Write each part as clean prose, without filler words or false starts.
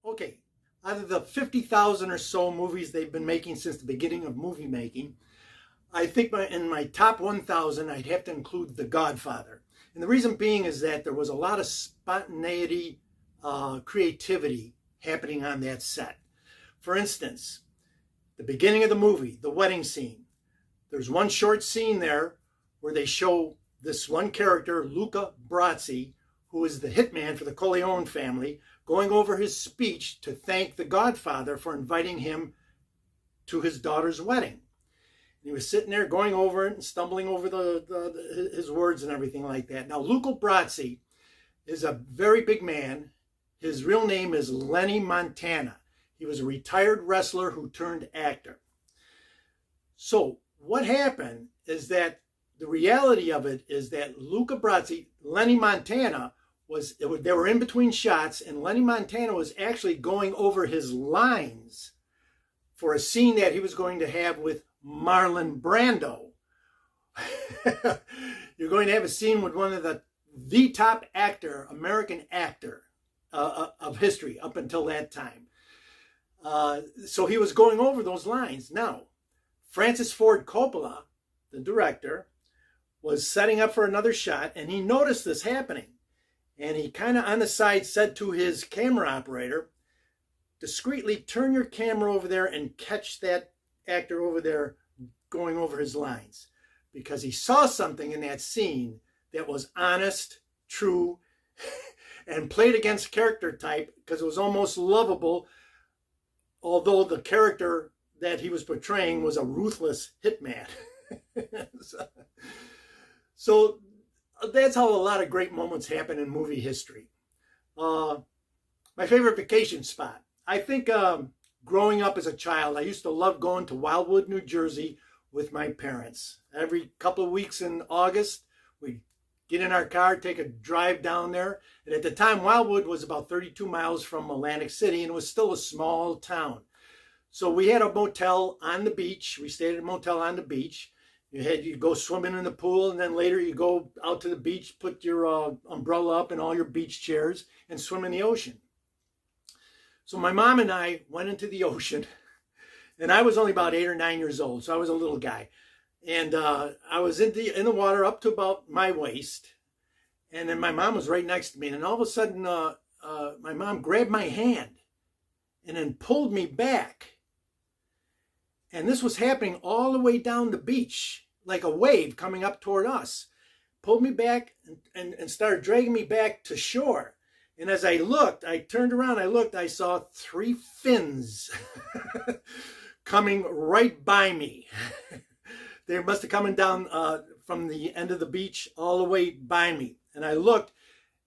Okay, out of the 50,000 or so movies they've been making since the beginning of movie making, I think in my top 1,000, I'd have to include The Godfather. And the reason being is that there was a lot of spontaneity, creativity happening on that set. For instance, the beginning of the movie, the wedding scene. There's one short scene there where they show this one character, Luca Brasi, who is the hitman for the Corleone family, going over his speech to thank the Godfather for inviting him to his daughter's wedding. And he was sitting there going over it and stumbling over his words and everything like that. Now, Luca Brasi is a very big man. His real name is Lenny Montana. He was a retired wrestler who turned actor. So what happened is that the reality of it is that Luca Brasi, Lenny Montana, they were in between shots, and Lenny Montana was actually going over his lines for a scene that he was going to have with Marlon Brando. You're going to have a scene with one of the top American actor of history up until that time. So he was going over those lines. Now, Francis Ford Coppola, the director, was setting up for another shot, and he noticed this happening. And he kind of on the side said to his camera operator, discreetly turn your camera over there and catch that actor over there going over his lines. Because he saw something in that scene that was honest, true, and played against character type because it was almost lovable, although the character that he was portraying was a ruthless hitman. So that's how a lot of great moments happen in movie history. My favorite vacation spot. I think growing up as a child, I used to love going to Wildwood, New Jersey with my parents. Every couple of weeks in August, we'd get in our car, take a drive down there. And at the time, Wildwood was about 32 miles from Atlantic City, and it was still a small town. So we had a motel on the beach. We stayed at a motel on the beach. You go swimming in the pool, and then later you go out to the beach, put your umbrella up and all your beach chairs, and swim in the ocean. So my mom and I went into the ocean, and I was only about 8 or 9 years old, so I was a little guy. And I was in the water up to about my waist, and then my mom was right next to me, and all of a sudden my mom grabbed my hand and then pulled me back. And this was happening all the way down the beach, like a wave coming up toward us. Pulled me back and started dragging me back to shore. And as I looked, I turned around, I saw 3 fins coming right by me. They must have come down from the end of the beach all the way by me. And I looked,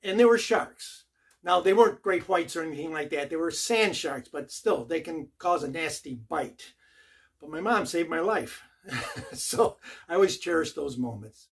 and they were sharks. Now, they weren't great whites or anything like that. They were sand sharks, but still, they can cause a nasty bite. But my mom saved my life. So I always cherish those moments.